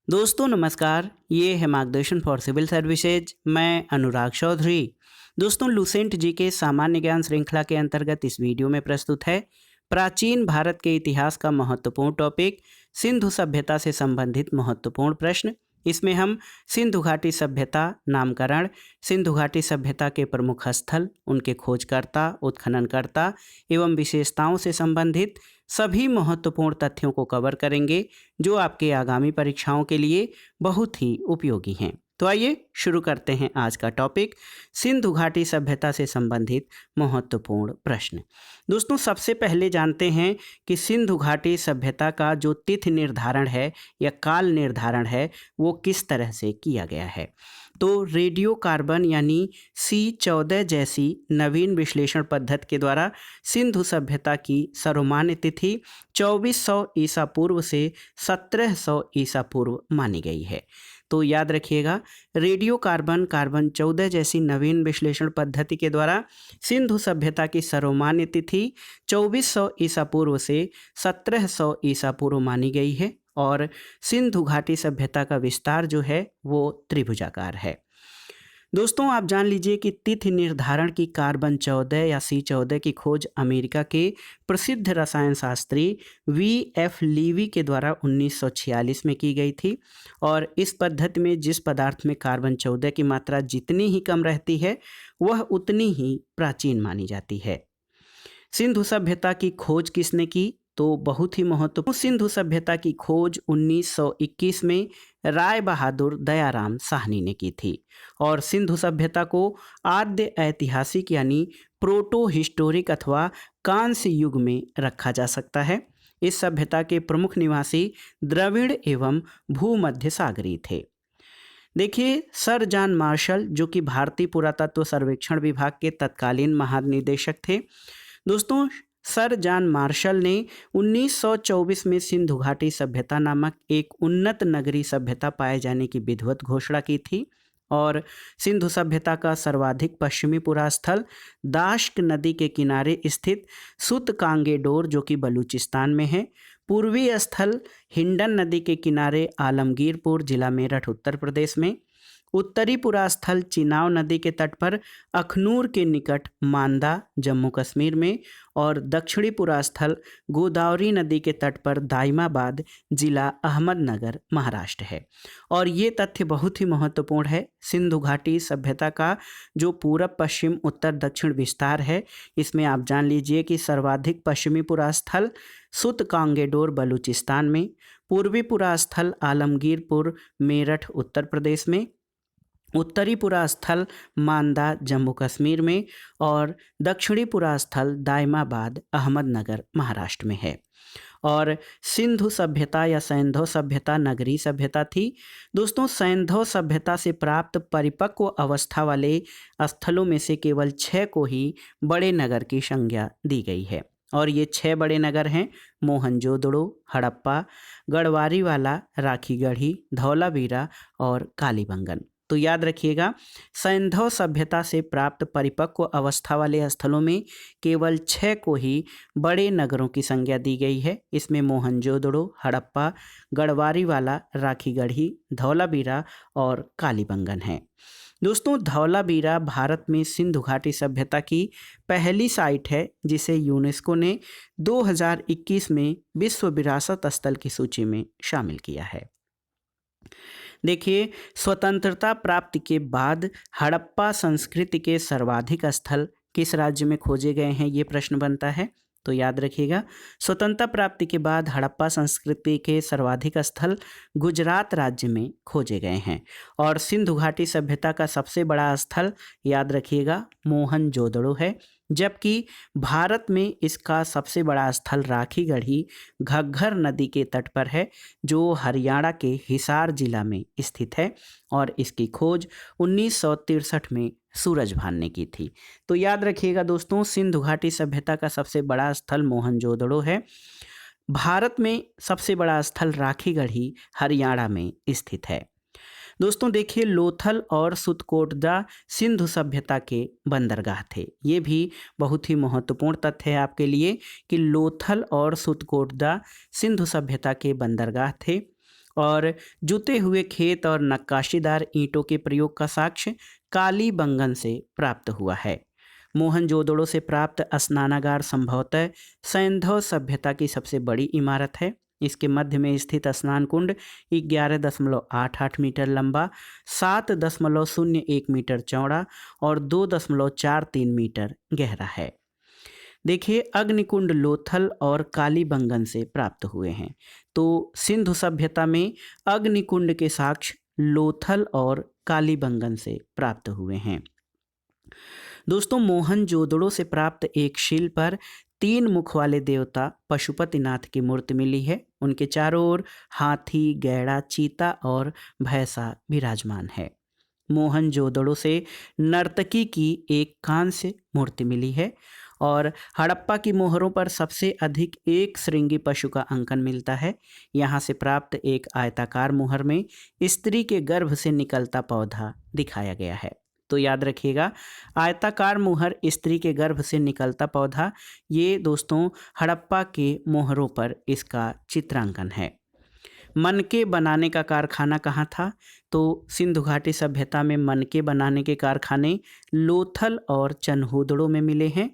दोस्तों नमस्कार, ये है मार्गदर्शन फॉर सिविल सर्विसेज। मैं अनुराग चौधरी। दोस्तों लुसेंट जी के सामान्य ज्ञान श्रृंखला के अंतर्गत इस वीडियो में प्रस्तुत है प्राचीन भारत के इतिहास का महत्वपूर्ण टॉपिक सिंधु सभ्यता से संबंधित महत्वपूर्ण प्रश्न। इसमें हम सिंधु घाटी सभ्यता नामकरण, सिंधु घाटी सभ्यता के प्रमुख स्थल, उनके खोजकर्ता, उत्खननकर्ता एवं विशेषताओं से संबंधित सभी महत्वपूर्ण तथ्यों को कवर करेंगे जो आपके आगामी परीक्षाओं के लिए बहुत ही उपयोगी हैं। तो आइए शुरू करते हैं आज का टॉपिक सिंधु घाटी सभ्यता से संबंधित महत्वपूर्ण प्रश्न। दोस्तों सबसे पहले जानते हैं कि सिंधु घाटी सभ्यता का जो तिथि निर्धारण है या काल निर्धारण है वो किस तरह से किया गया है। तो रेडियो कार्बन यानी C14 जैसी नवीन विश्लेषण पद्धति के द्वारा सिंधु सभ्यता की सर्वमान्य तिथि 2400 ईसा पूर्व से 1700 ईसा पूर्व मानी गई है। तो याद रखिएगा, रेडियो कार्बन कार्बन 14 जैसी नवीन विश्लेषण पद्धति के द्वारा सिंधु सभ्यता की सर्वमान्य तिथि 2400 ईसा पूर्व से 1700 ईसा पूर्व मानी गई है और सिंधु घाटी सभ्यता का विस्तार जो है वो त्रिभुजाकार है। दोस्तों आप जान लीजिए कि तिथि निर्धारण की कार्बन 14 या C14 की खोज अमेरिका के प्रसिद्ध रसायन शास्त्री V.F. लीवी के द्वारा 1946 में की गई थी और इस पद्धति में जिस पदार्थ में कार्बन 14 की मात्रा जितनी ही कम रहती है वह उतनी ही प्राचीन मानी जाती है। सिंधु सभ्यता की खोज किसने की? तो बहुत ही महत्वपूर्ण, सिंधु सभ्यता की खोज 1921 में राय बहादुर दयाराम साहनी ने की थी और सिंधु सभ्यता को आद्य ऐतिहासिक यानी प्रोटो हिस्टोरिक अथवा कांस्य युग में रखा जा सकता है। इस सभ्यता के प्रमुख निवासी द्रविड़ एवं भूमध्य सागरीय थे। देखिए, सर जॉन मार्शल जो कि भारतीय पुरातत्व सर्वेक्षण विभाग के तत्कालीन महानिदेशक थे। दोस्तों सर जॉन मार्शल ने 1924 में सिंधु घाटी सभ्यता नामक एक उन्नत नगरीय सभ्यता पाए जाने की विधिवत घोषणा की थी और सिंधु सभ्यता का सर्वाधिक पश्चिमी पुरास्थल दाश्क नदी के किनारे स्थित सुतकांगेडोर जो कि बलूचिस्तान में है, पूर्वी स्थल हिंडन नदी के किनारे आलमगीरपुर जिला मेरठ उत्तर प्रदेश में, उत्तरी पुरास्थल चिनाव नदी के तट पर अखनूर के निकट मांदा जम्मू कश्मीर में और दक्षिणी पुरास्थल गोदावरी नदी के तट पर दाइमाबाद जिला अहमदनगर महाराष्ट्र है। और ये तथ्य बहुत ही महत्वपूर्ण है। सिंधु घाटी सभ्यता का जो पूरब पश्चिम उत्तर दक्षिण विस्तार है इसमें आप जान लीजिए कि सर्वाधिक पश्चिमी पुरास्थल सुतकांगेडोर बलूचिस्तान में, पूर्वी पुरास्थल आलमगीरपुर मेरठ उत्तर प्रदेश में, उत्तरी पुरास्थल मांदा जम्मू कश्मीर में और दक्षिणी पुरास्थल दाइमाबाद अहमदनगर महाराष्ट्र में है। और सिंधु सभ्यता या सैंधव सभ्यता नगरीय सभ्यता थी। दोस्तों सैंधव सभ्यता से प्राप्त परिपक्व अवस्था वाले स्थलों में से केवल 6 को ही बड़े नगर की संज्ञा दी गई है और ये 6 बड़े नगर हैं मोहनजोदड़ो, हड़प्पा, गढ़वारीवाला, राखीगढ़ी, धौलावीरा और कालीबंगन। तो याद रखिएगा, सैंधव सभ्यता से प्राप्त परिपक्व अवस्था वाले स्थलों में केवल 6 को ही बड़े नगरों की संज्ञा दी गई है। इसमें मोहनजोदड़ो, हड़प्पा, गढ़वारीवाला, राखीगढ़ी, धौलावीरा और कालीबंगन है। दोस्तों धौलावीरा भारत में सिंधु घाटी सभ्यता की पहली साइट है जिसे यूनेस्को ने 2021 में विश्व विरासत स्थल की सूची में शामिल किया है। देखिए, स्वतंत्रता प्राप्ति के बाद हड़प्पा संस्कृति के सर्वाधिक स्थल किस राज्य में खोजे गए हैं, ये प्रश्न बनता है। तो याद रखिएगा, स्वतंत्रता प्राप्ति के बाद हड़प्पा संस्कृति के सर्वाधिक स्थल गुजरात राज्य में खोजे गए हैं और सिंधु घाटी सभ्यता का सबसे बड़ा स्थल याद रखिएगा मोहनजोदड़ो है, जबकि भारत में इसका सबसे बड़ा स्थल राखीगढ़ी घग्घर नदी के तट पर है जो हरियाणा के हिसार जिला में स्थित है और इसकी खोज 1963 में सूरजभान ने की थी। तो याद रखिएगा दोस्तों, सिंधु घाटी सभ्यता का सबसे बड़ा स्थल मोहनजोदड़ो है। भारत में सबसे बड़ा स्थल राखीगढ़ी हरियाणा में स्थित है। दोस्तों देखिए, लोथल और सुतकोटदा सिंधु सभ्यता के बंदरगाह थे। ये भी बहुत ही महत्वपूर्ण तथ्य है आपके लिए कि लोथल और सुतकोटदा सिंधु सभ्यता के बंदरगाह थे और जुते हुए खेत और नक्काशीदार ईंटों के प्रयोग का साक्ष्य कालीबंगन से प्राप्त हुआ है। मोहनजोदड़ो से प्राप्त स्नानागार संभवतः सैंधव सभ्यता की सबसे बड़ी इमारत है। इसके मध्य में स्थित स्नान कुंड 11.88 मीटर लंबा, 7.01 मीटर चौड़ा और 2.43 मीटर गहरा है। देखिए, अग्निकुंड लोथल और कालीबंगन से प्राप्त हुए हैं। तो सिंधु सभ्यता में अग्निकुंड के साक्ष्य लोथल और कालीबंगन से प्राप्त हुए हैं। दोस्तों, मोहनजोदड़ो से प्राप्त एक शिल पर 3 मुख वाले देवता पशुपतिनाथ की मूर्ति मिली है। उनके चारों ओर हाथी, गैड़ा, चीता और भैंसा विराजमान है। मोहनजोदड़ो से नर्तकी की एक कांस्य मूर्ति मिली है और हड़प्पा की मोहरों पर सबसे अधिक एक श्रृंगी पशु का अंकन मिलता है। यहाँ से प्राप्त एक आयताकार मोहर में स्त्री के गर्भ से निकलता पौधा दिखाया गया है। तो याद रखिएगा, आयताकार मोहर, स्त्री के गर्भ से निकलता पौधा, ये दोस्तों हड़प्पा के मोहरों पर इसका चित्रांकन है। मनके बनाने का कारखाना कहाँ था? तो सिंधु घाटी सभ्यता में मनके बनाने के कारखाने लोथल और चन्होदड़ो में मिले हैं।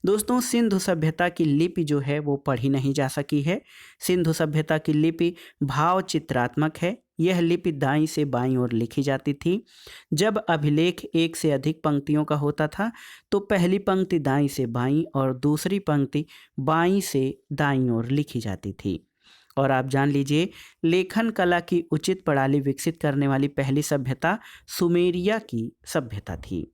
दोस्तों, सिंधु सभ्यता की लिपि जो है वो पढ़ी नहीं जा सकी है। सिंधु सभ्यता की लिपि भाव चित्रात्मक है। यह लिपि दाईं से बाईं ओर लिखी जाती थी। जब अभिलेख एक से अधिक पंक्तियों का होता था तो पहली पंक्ति दाईं से बाईं और दूसरी पंक्ति बाईं से दाईं ओर लिखी जाती थी। और आप जान लीजिए, लेखन कला की उचित प्रणाली विकसित करने वाली पहली सभ्यता सुमेरिया की सभ्यता थी।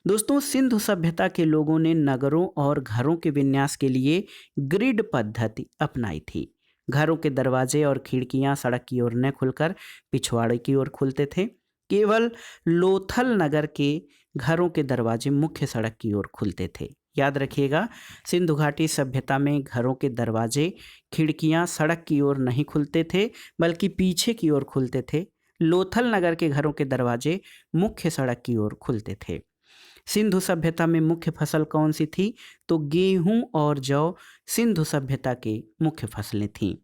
दोस्तों, सिंधु सभ्यता के लोगों ने नगरों और घरों के विन्यास के लिए ग्रिड पद्धति अपनाई थी। घरों के दरवाजे और खिड़कियां सड़क की ओर न खुलकर पिछवाड़े की ओर खुलते थे। केवल लोथल नगर के घरों के दरवाजे मुख्य सड़क की ओर खुलते थे। याद रखिएगा, सिंधु घाटी सभ्यता में घरों के दरवाजे, खिड़कियां सड़क की ओर नहीं खुलते थे बल्कि पीछे की ओर खुलते थे। लोथल नगर के घरों के दरवाजे मुख्य सड़क की ओर खुलते थे। सिंधु सभ्यता में मुख्य फसल कौन सी थी? तो गेहूं और जौ सिंधु सभ्यता की मुख्य फसलें थीं।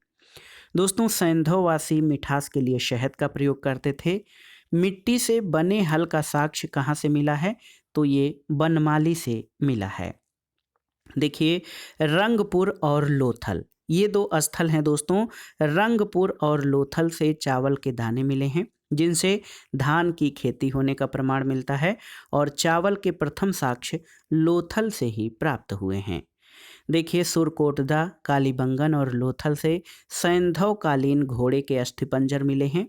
दोस्तों, सैंधववासी मिठास के लिए शहद का प्रयोग करते थे। मिट्टी से बने हल का साक्ष्य कहाँ से मिला है? तो ये बनमाली से मिला है। देखिए, रंगपुर और लोथल, ये 2 स्थल हैं दोस्तों। रंगपुर और लोथल से चावल के दाने मिले हैं जिनसे धान की खेती होने का प्रमाण मिलता है और चावल के प्रथम साक्ष्य लोथल से ही प्राप्त हुए हैं। देखिए, सुरकोटदा, कालीबंगन और लोथल से सैंधवकालीन घोड़े के अस्थिपंजर मिले हैं।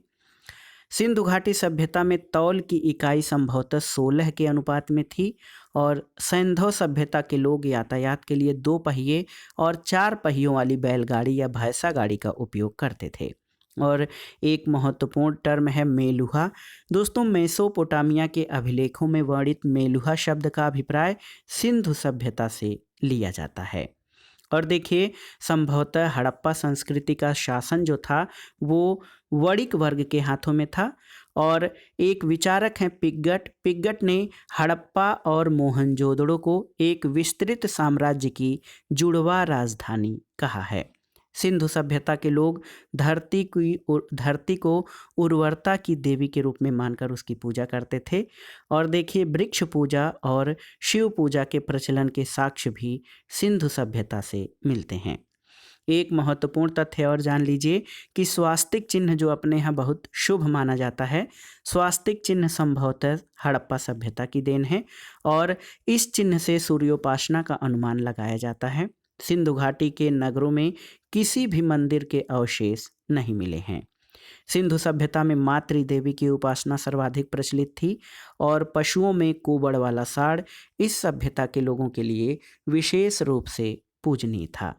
सिंधु घाटी सभ्यता में तौल की इकाई संभवतः 16 के अनुपात में थी और सैंधव सभ्यता के लोग यातायात के लिए 2 पहिए और 4 पहियों वाली बैलगाड़ी या भैंसा गाड़ी का उपयोग करते थे। और एक महत्वपूर्ण टर्म है मेलुहा। दोस्तों, मेसोपोटामिया के अभिलेखों में वर्णित मेलुहा शब्द का अभिप्राय सिंधु सभ्यता से लिया जाता है। और देखिए, संभवतः हड़प्पा संस्कृति का शासन जो था वो वणिक वर्ग के हाथों में था। और एक विचारक हैं पिग्गट ने हड़प्पा और मोहनजोदड़ो को एक विस्तृत साम्राज्य की जुड़वा राजधानी कहा है। सिंधु सभ्यता के लोग धरती को उर्वरता की देवी के रूप में मानकर उसकी पूजा करते थे। और देखिए, वृक्ष पूजा और शिव पूजा के प्रचलन के साक्ष्य भी सिंधु सभ्यता से मिलते हैं। एक महत्वपूर्ण तथ्य और जान लीजिए कि स्वास्तिक चिन्ह जो अपने यहाँ बहुत शुभ माना जाता है, स्वास्तिक चिन्ह संभवतः हड़प्पा सभ्यता की देन है और इस चिन्ह से सूर्योपासना का अनुमान लगाया जाता है। सिंधु घाटी के नगरों में किसी भी मंदिर के अवशेष नहीं मिले हैं। सिंधु सभ्यता में मातृ देवी की उपासना सर्वाधिक प्रचलित थी और पशुओं में कुबड़ वाला साड़ इस सभ्यता के लोगों के लिए विशेष रूप से पूजनीय था।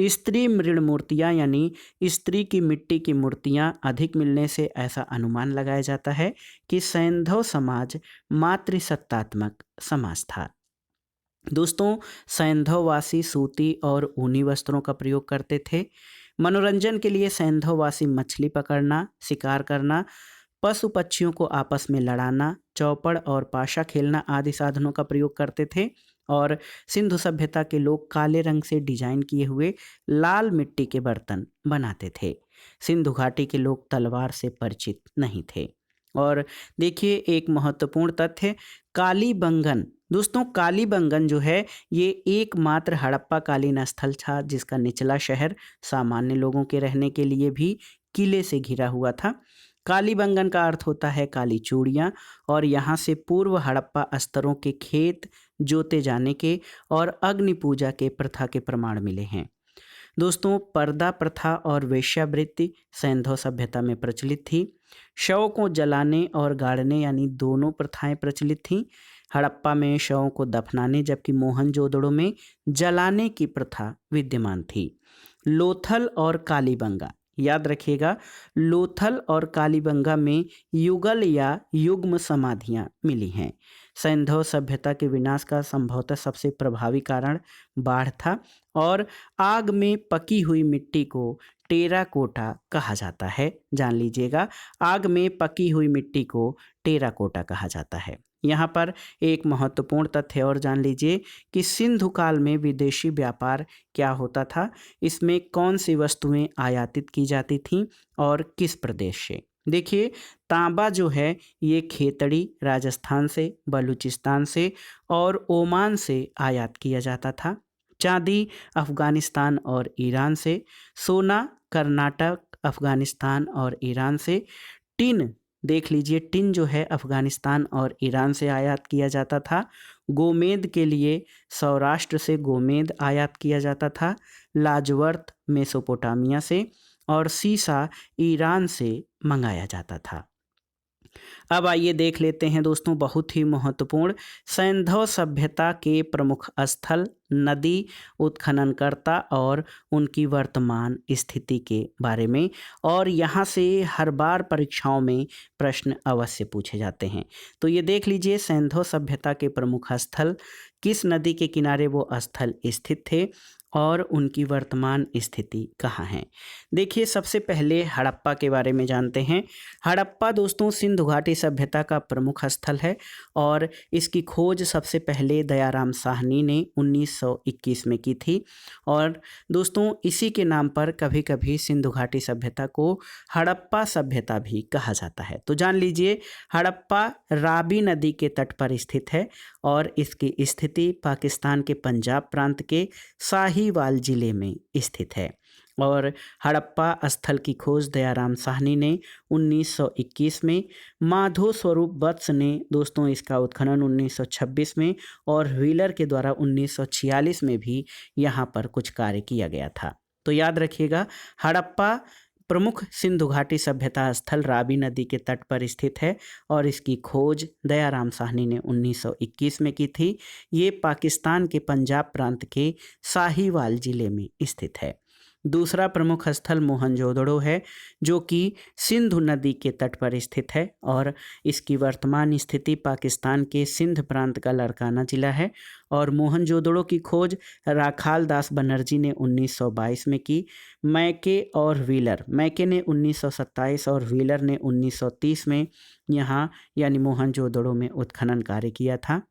स्त्री मृण मूर्तियाँ यानी स्त्री की मिट्टी की मूर्तियाँ अधिक मिलने से ऐसा अनुमान लगाया जाता है कि सैंधव समाज मातृसत्तात्मक समाज था। दोस्तों, सैंधववासी सूती और ऊनी वस्त्रों का प्रयोग करते थे। मनोरंजन के लिए सैंधववासी मछली पकड़ना, शिकार करना, पशु पक्षियों को आपस में लड़ाना, चौपड़ और पाशा खेलना आदि साधनों का प्रयोग करते थे। और सिंधु सभ्यता के लोग काले रंग से डिजाइन किए हुए लाल मिट्टी के बर्तन बनाते थे। सिंधु घाटी के लोग तलवार से परिचित नहीं थे। और देखिए एक महत्वपूर्ण तथ्य, कालीबंगन। दोस्तों कालीबंगन जो है ये एकमात्र हड़प्पा कालीन स्थल था जिसका निचला शहर सामान्य लोगों के रहने के लिए भी किले से घिरा हुआ था। कालीबंगन का अर्थ होता है काली चूड़ियाँ, और यहाँ से पूर्व हड़प्पा स्तरों के खेत जोते जाने के और अग्नि पूजा के प्रथा के प्रमाण मिले हैं। दोस्तों पर्दा प्रथा और वेश्यावृत्ति सैंधव सभ्यता में प्रचलित थी। शवों को जलाने और गाड़ने यानी दोनों प्रथाएं प्रचलित थीं। हड़प्पा में शवों को दफनाने जबकि मोहनजोदड़ो में जलाने की प्रथा विद्यमान थी। लोथल और कालीबंगा, याद रखिएगा, लोथल और कालीबंगा में युगल या युग्म समाधियां मिली हैं। सैंधव सभ्यता के विनाश का संभवतः सबसे प्रभावी कारण बाढ़ था, और आग में पकी हुई मिट्टी को टेराकोटा कहा जाता है। जान लीजिएगा, आग में पकी हुई मिट्टी को टेराकोटा कहा जाता है। यहाँ पर एक महत्वपूर्ण तथ्य और जान लीजिए कि सिंधु काल में विदेशी व्यापार क्या होता था, इसमें कौन सी वस्तुएं आयातित की जाती थीं और किस प्रदेश से। देखिए तांबा जो है ये खेतड़ी राजस्थान से, बलूचिस्तान से और ओमान से आयात किया जाता था। चांदी अफगानिस्तान और ईरान से, सोना कर्नाटक, अफगानिस्तान और ईरान से, टिन देख लीजिए, टिन जो है अफगानिस्तान और ईरान से आयात किया जाता था। गोमेद के लिए सौराष्ट्र से गोमेद आयात किया जाता था। लाजवर्त मेसोपोटामिया से, और सीसा ईरान से मंगाया जाता था। अब आइए देख लेते हैं दोस्तों बहुत ही महत्वपूर्ण सैंधव सभ्यता के प्रमुख स्थल, नदी, उत्खननकर्ता और उनकी वर्तमान स्थिति के बारे में। और यहाँ से हर बार परीक्षाओं में प्रश्न अवश्य पूछे जाते हैं। तो ये देख लीजिए सैंधव सभ्यता के प्रमुख स्थल, किस नदी के किनारे वो स्थल स्थित थे और उनकी वर्तमान स्थिति कहाँ है। देखिए सबसे पहले हड़प्पा के बारे में जानते हैं। हड़प्पा दोस्तों सिंधु घाटी सभ्यता का प्रमुख स्थल है और इसकी खोज सबसे पहले दयाराम साहनी ने 1921 में की थी। और दोस्तों इसी के नाम पर कभी कभी सिंधु घाटी सभ्यता को हड़प्पा सभ्यता भी कहा जाता है। तो जान लीजिए हड़प्पा रावी नदी के तट पर स्थित है और इसकी स्थिति पाकिस्तान के पंजाब प्रांत के साहिवाल जिले में स्थित है। और हड़प्पा स्थल की खोज दयाराम साहनी ने 1921 में, माधो स्वरूप वत्स ने दोस्तों इसका उत्खनन 1926 में, और व्हीलर के द्वारा 1946 में भी यहाँ पर कुछ कार्य किया गया था। तो याद रखिएगा हड़प्पा प्रमुख सिंधु घाटी सभ्यता स्थल रावी नदी के तट पर स्थित है और इसकी खोज दयाराम साहनी ने 1921 में की थी। ये पाकिस्तान के पंजाब प्रांत के साहिवाल जिले में स्थित है। दूसरा प्रमुख स्थल मोहनजोदड़ो है जो कि सिंधु नदी के तट पर स्थित है और इसकी वर्तमान स्थिति पाकिस्तान के सिंध प्रांत का लारकाना जिला है। और मोहनजोदड़ो की खोज राखाल दास बनर्जी ने 1922 में की। मैके और व्हीलर, मैके ने 1927 और व्हीलर ने 1930 में यहाँ यानी मोहनजोदड़ो में उत्खनन कार्य किया था।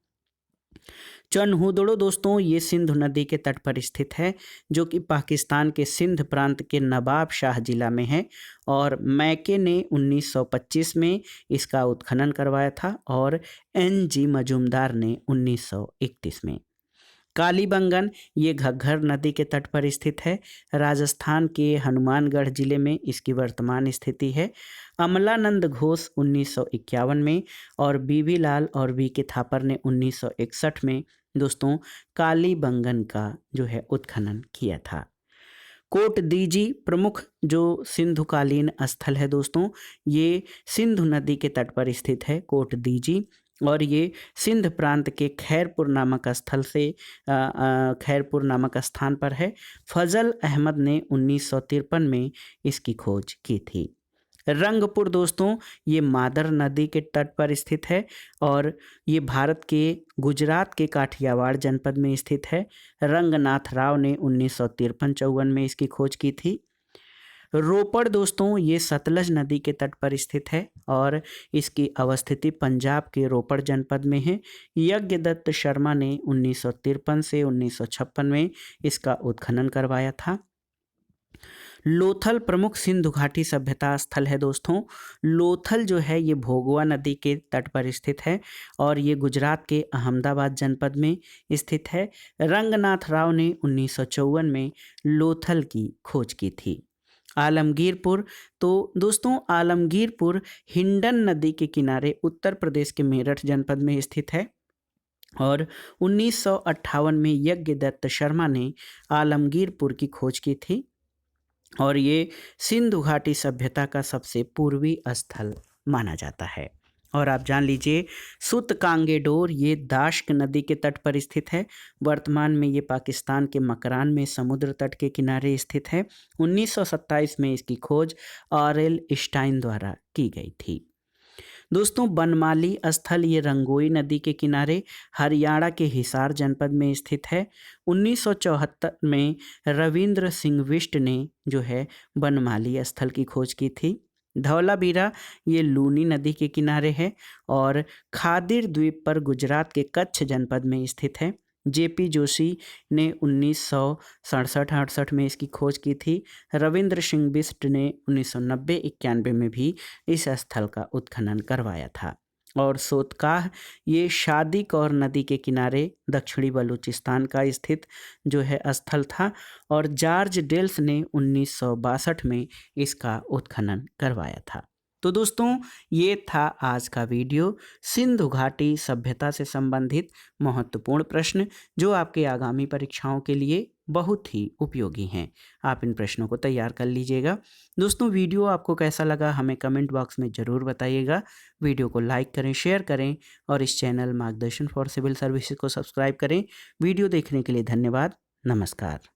चनहुदड़ो दोस्तों ये सिंधु नदी के तट पर स्थित है जो कि पाकिस्तान के सिंध प्रांत के नवाब शाह जिला में है। और मैके ने 1925 में इसका उत्खनन करवाया था और NG मजूमदार ने 1931 में। कालीबंगन ये घग्घर नदी के तट पर स्थित है, राजस्थान के हनुमानगढ़ जिले में इसकी वर्तमान स्थिति है। अमलानंद घोष 1951 में और बीबी लाल और VK थापर ने 1961 में दोस्तों कालीबंगन का जो है उत्खनन किया था। कोट दीजी प्रमुख जो सिंधुकालीन स्थल है दोस्तों, ये सिंधु नदी के तट पर स्थित है कोट दीजी, और ये सिंध प्रांत के खैरपुर नामक स्थल से खैरपुर नामक स्थान पर है। फजल अहमद ने 1953 में इसकी खोज की थी। रंगपुर दोस्तों ये मादर नदी के तट पर स्थित है और ये भारत के गुजरात के काठियावाड़ जनपद में स्थित है। रंगनाथ राव ने 1953-54 में इसकी खोज की थी। रोपड़ दोस्तों ये सतलज नदी के तट पर स्थित है और इसकी अवस्थिति पंजाब के रोपड़ जनपद में है। यज्ञदत्त शर्मा ने 1953 से 1956 में इसका उत्खनन करवाया था। लोथल प्रमुख सिंधु घाटी सभ्यता स्थल है दोस्तों। लोथल जो है ये भोगवा नदी के तट पर स्थित है और ये गुजरात के अहमदाबाद जनपद में स्थित है। रंगनाथ राव ने 1954 में लोथल की खोज की थी। आलमगीरपुर, तो दोस्तों आलमगीरपुर हिंडन नदी के किनारे उत्तर प्रदेश के मेरठ जनपद में स्थित है और 1958 में यज्ञदत्त शर्मा ने आलमगीरपुर की खोज की थी और ये सिंधु घाटी सभ्यता का सबसे पूर्वी स्थल माना जाता है। और आप जान लीजिए सुतकांगेडोर ये दाश्क नदी के तट पर स्थित है। वर्तमान में ये पाकिस्तान के मकरान में समुद्र तट के किनारे स्थित है। 1927 में इसकी खोज आर.एल. स्टाइन द्वारा की गई थी। दोस्तों बनमाली स्थल ये रंगोई नदी के किनारे हरियाणा के हिसार जनपद में स्थित है। 1974 में रविंद्र सिंह बिष्ट ने जो है बनमाली स्थल की खोज की थी। धौलावीरा ये लूनी नदी के किनारे है और खादिर द्वीप पर गुजरात के कच्छ जनपद में स्थित है। जेपी जोशी ने 1967-68 में इसकी खोज की थी। रविंद्र सिंह बिष्ट ने 1990-91 में भी इस स्थल का उत्खनन करवाया था। और सोतकाह ये शादी कौर नदी के किनारे दक्षिणी बलूचिस्तान का स्थित जो है स्थल था और जॉर्ज डेल्स ने 1962 में इसका उत्खनन करवाया था। तो दोस्तों ये था आज का वीडियो सिंधु घाटी सभ्यता से संबंधित महत्वपूर्ण प्रश्न जो आपके आगामी परीक्षाओं के लिए बहुत ही उपयोगी हैं। आप इन प्रश्नों को तैयार कर लीजिएगा। दोस्तों वीडियो आपको कैसा लगा हमें कमेंट बॉक्स में ज़रूर बताइएगा। वीडियो को लाइक करें, शेयर करें और इस चैनल मार्गदर्शन फॉर सिविल सर्विसेज को सब्सक्राइब करें। वीडियो देखने के लिए धन्यवाद। नमस्कार।